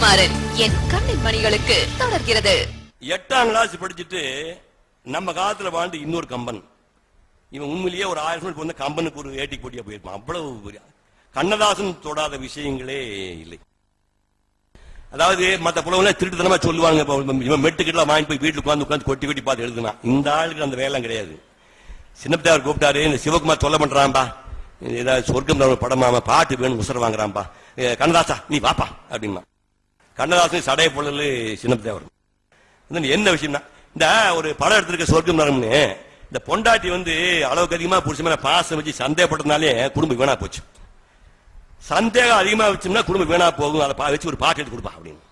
சுகுமாரன் என் கண்ணின் மணிகளுக்கு தொடர்கிறது. 8ஆம் கிளாஸ் படிச்சுட்டு நம்ம காலத்துல வாழ்ந்து இன்னொரு கம்பன் இவன் உண்மையிலேயே ஒரு 1000 வந்து கம்பனுக்கு ஒரு ஏட்டி போட்டியா போயிருப்பான். அவ்வளவு கண்ணதாசன் தொடாத விஷயங்களே இல்லை. அதாவது மத்த புலவங்கள திருட்டுத்தனமா சொல்லுவாங்க, இவன் மெட்டுக்கிட்டலாம் வாங்கி போய் வீட்டுக்கு உட்காந்து கொட்டி கொட்டி பார்த்து எழுதுனா. இந்த ஆளுக்கு அந்த வேலை கிடையாது. சின்னப்பத்தார் கூப்பிட்டாரு, இந்த சிவகுமார் சொல்ல பண்றான்பா, ஏதாவது சொர்க்கம் படமா பாட்டு வேணும் உசர வாங்குறான்பா, கண்ணதாசா நீ வாப்பா அப்படின்னா. கண்ணதாசன் சடைய பொருள் சின்னப்பத்தார். என்ன விஷயம்னா, இந்த ஒரு படம் எடுத்திருக்க சொர்க்கம் நரம்னு இந்த பொண்டாட்டி வந்து அளவுக்கு அதிகமா புடிச்ச மேல பாசம் வச்சு சந்தேகப்பட்டதுனாலே குடும்பம் வீணா போச்சு. சந்தேகம் அதிகமா வச்சோம்னா குடும்பம் வீணா போகும், அதை வச்சு ஒரு பாட்டு எடுத்து கொடுப்பா அப்படின்னு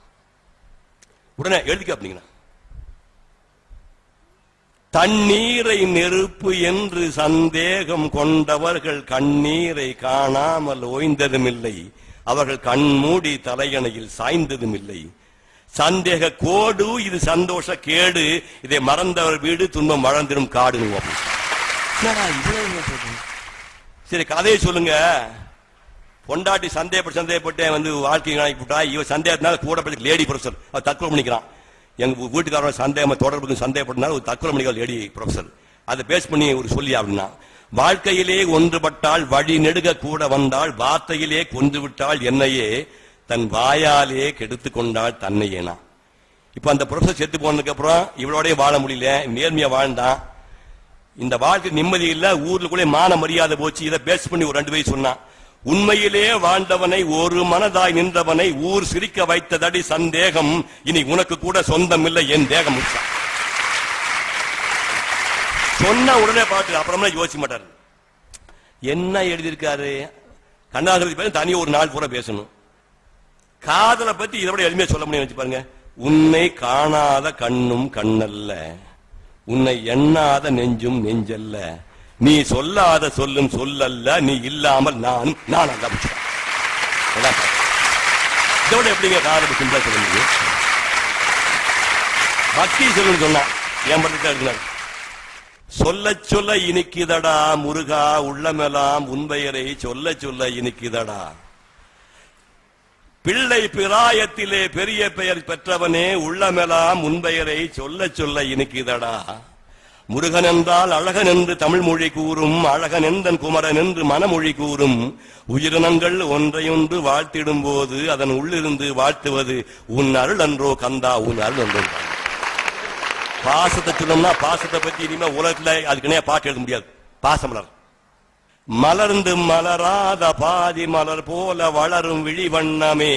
உடனே எழுதிக்க அப்படிங்கன்னா. தண்ணீரை நெருப்பு என்று சந்தேகம் கொண்டவர்கள் கண்ணீரை காணாமல் ஓய்ந்ததும் இல்லை, அவர்கள் கண்மூடி தலையணையில் சாய்ந்ததும் இல்லை. சந்தேக கோடு இது சந்தோஷ கேடு, இதை மறந்தவர் வீடு துன்பம் வளர்ந்திடும் காடு. சரி கதையை சொல்லுங்க. பொண்டாட்டி சந்தேகப்பட்டு வந்து வாழ்க்கை போட்டா, இவ சந்தேகத்தினால கூட படிக்க லேடி ப்ரொஃபசர் அவர் தற்கொலை பண்ணிக்கிறான். எங்க வீட்டுக்காரன் சந்தேகம் தொடர்புக்கு சந்தேகப்பட்டனால ஒரு தற்கொலை பண்ணிக்கிற லேடி ப்ரொஃபசர். அதை பேஸ் பண்ணி ஒரு சொல்லி அப்படின்னா, வாழ்க்கையிலே ஒன்றுபட்டால் வழி நெடுக கூட வந்தால், வார்த்தையிலே கொன்று விட்டால் என்னையே, தன் வாயாலே கெடுத்து கொண்டாள் தன்னையேனா. இப்ப அந்த ப்ரொஃபசர் செத்து போனதுக்கு அப்புறம் இவளோடய வாழ முடியல, நேர்மையா வாழ்ந்தான். இந்த வாழ்க்கை நிம்மதி இல்ல, ஊர்ல கூட மான மரியாதை போச்சு. இதை பேஸ் பண்ணி ஒரு 2 பேர் சொன்னான். உண்மையிலே வாழ்ந்தவனை ஒரு மனதாய் நின்றவனை ஊர் சிரிக்க வைத்ததடி சந்தேகம், இனி உனக்கு கூட சொந்தம் இல்லை என் தேகம். சொன்ன உடனே பாட்டு, அப்புறமா யோசிக்க மாட்டாரு. என்ன எழுதியிருக்காரு கண்ணாசன் தனியா ஒரு நாள் பூரா பேசணும். காதலை பத்தி இதை விட எளிமையா சொல்ல முடியும். வச்சு பாருங்க, உன்னை காணாத கண்ணும் கண்ணல்ல, உன்னை எண்ணாத நெஞ்சும் நெஞ்சல்ல, நீ சொல்லாத சொல்லும் சொல்லல்ல, நீ இல்லாமல் நான் அல்ல. இதோட எப்படிங்க காதலை சிம்பிளா சொல்ல முடியும்? பக்தி சொல்லுன்னு சொன்னா என் படத்துல சொல்ல சொல்ல இனிக்குதடா முருகா, உள்ளமெல்லாம் உன்பெயரை சொல்ல சொல்ல இனிக்குதடா. பிள்ளை பிராயத்திலே பெரிய பெயர் பெற்றவனே, உள்ளமெல்லாம் உன்பெயரை சொல்ல சொல்ல இனிக்குதடா. முருகன் என்றால் அழகன் என்று தமிழ் மொழி கூறும், அழகன் எந்தன் குமரன் என்று மனமொழி கூறும். உயிரினங்கள் ஒன்றையொன்று வாழ்த்திடும் போது அதன் உள்ளிருந்து வாழ்த்துவது உன் அருள் அன்றோ கந்தா, உன் அருள் அன்றோ. பாசத்தை சொன்னோம்னா பாசத்தை பத்தி இனிமே உலகத்துல அதுக்குனே பாட்டு எழுத முடியாது. பாசமலர் மலர்ந்து மலராத பாதி மலர் போல வளரும் விழிவண்ணமே,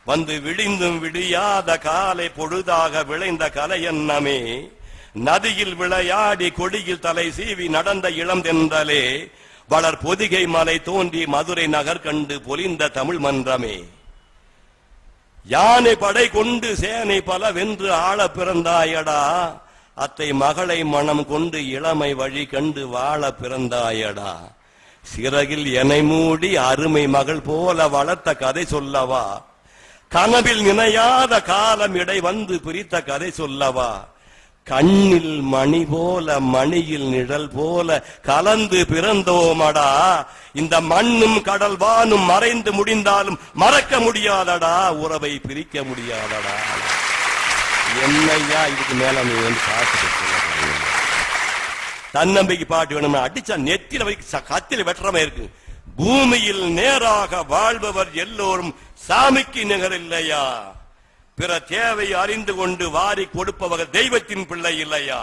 வந்து விழிந்தும் விடியாத காலை பொழுதாக விளைந்த கலையன்னமே, நதியில் விளையாடி கொடியில் தலை சீவி நடந்த இளம் தென்றலே, வளர் பொதிகை மலை தோன்றி மதுரை நகர் கண்டு பொலிந்த தமிழ் மன்றமே, யானை படை கொண்டு சேனை பல வென்று ஆள பிறந்தாயடா, அத்தை மகளை மனம் கொண்டு இளமை வழி கண்டு வாழ பிறந்தாயடா. சிறகில் எனை மூடி அருமை மகள் போல வளர்த்த கதை சொல்லவா, கனவில் நினையாத காலம் இடை வந்து பிரித்த கதை சொல்லவா, கண்ணில் மணி போல மணியில் நிழல் போல கலந்து பிறந்தோமடா, இந்த மண்ணும் கடல் வானும் மறைந்து முடிந்தாலும் மறக்க முடியாதடா, உறவை பிரிக்க முடியாதடா. என்னையா இதுக்கு மேல நீ வந்து பாட்டு தன்னம்பிக்கை பாட்டு வேணும்னா அடிச்சா நெத்தில வைக்க கத்தில வெற்றமா இருக்கு. பூமியில் நேராக வாழ்பவர் எல்லோரும் சாமிக்கு நிகர் இல்லையா, பிற தேவை அறிந்து கொண்டு வாரி கொடுப்பவர் தெய்வத்தின் பிள்ளை இல்லையா.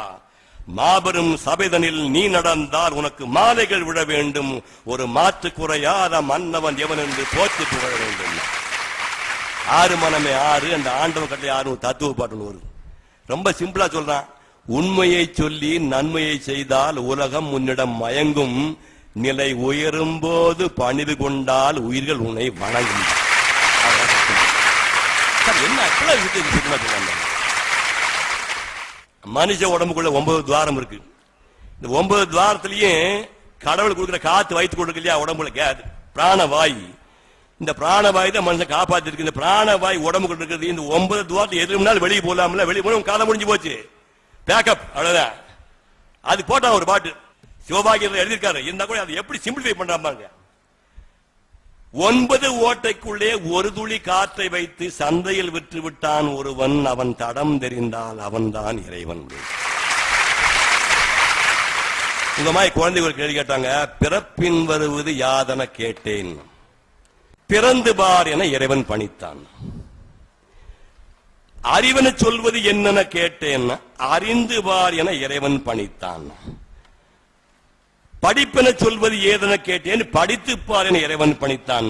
மாபெரும் சபைதனில் நீ நடந்தால் உனக்கு மாலைகள் விழ வேண்டும், ஒரு மாற்று குறையாத மன்னவன் எவன் என்று போற்றி புகழ வேண்டும். 6 மனமே 6 அந்த ஆண்டவன் கட்டளை 6 தத்துவ பாட்டு வரும். ரொம்ப சிம்பிளா சொல்றான், உண்மையை சொல்லி நன்மையை செய்தால் உலகம் உன்னிடம் மயங்கும், நிலை உயரும் போது பணிவு கொண்டால் உயிர்கள் உன்னை வணங்கும். என்ன மனுஷ உடம்புக்குள்ள 9 துவாரம் இருக்கு. இந்த 9 துவாரத்திலயும் கடவுள் கொடுக்கிற காத்து வைத்து கொடுக்க இல்லையா உடம்புல கேது பிராணவாயு. இந்த பிராணவாயு தான் மனுஷன் காப்பாத்தி இருக்கு. இந்த பிராணவாயு உடம்புக்குள்ள இருக்கிறது. இந்த 9 துவாரத்தில் எதுனாலும் வெளியே போலாம்ல, வெளியே போன காலம் முடிஞ்சு போச்சு, பேக்கப் அவ்வளவுதான். அது போட்டா ஒரு பாட்டு சிவபாகியத்தில் எழுதியிருக்காரு. இருந்தா கூட அது எப்படி சிம்பிளிஃபை பண்றாங்க. 9 ஓட்டைக்குள்ளே ஒரு துளி காற்றை வைத்து சந்தையில் விற்று விட்டான் ஒருவன், அவன் தடம் தெரிந்தால் அவன்தான் இறைவன். இந்த மாதிரி குழந்தைகள் கேள்வி கேட்டாங்க, பிறப்பின் வருவது யாதென கேட்டேன், பிறந்து பார் என இறைவன் பணித்தான். அறிவென சொல்வது என்னென்ன கேட்டேன், அறிந்து பார் என இறைவன் பணித்தான். படிப்பென சொல்வது ஏதென கேட்டேன், படித்துப்பார் என இறைவன் பணித்தான்.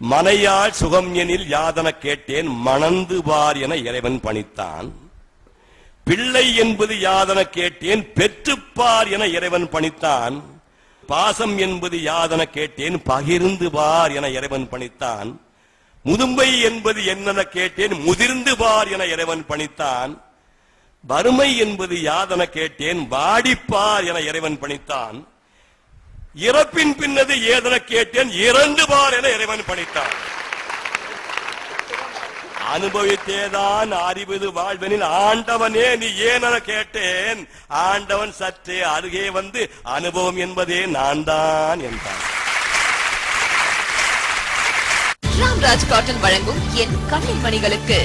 மனையால் சுகம் எனில் யாதென கேட்டேன், மணந்து பார் என இறைவன் பணித்தான். பிள்ளை என்பது யாதென கேட்டேன், பெற்றுப்பார் என இறைவன் பணித்தான். பாசம் என்பது யாதென கேட்டேன், பகிர்ந்து பார் என இறைவன் பணித்தான். முதுமை என்பது என்னென்ன கேட்டேன், முதிர்ந்து பார் என இறைவன் பணித்தான். வறுமை என்பது யாதென கேட்டேன், வாடிப்பார் என இறைவன் பணித்தான். இறப்பின் பின்னது ஏதென கேட்டேன், இறந்து பார் என இறைவன் பணித்தான். அனுபவித்தேதான் அறிவது வாழ்வனில் ஆண்டவனே நீ ஏனென கேட்டேன், ஆண்டவன் சற்றே அருகே வந்து அனுபவம் என்பதே நான் தான் என்றான். ராம்ராஜ் காட்டன் வழங்கும் என் கண்ணின் மணிகளுக்கு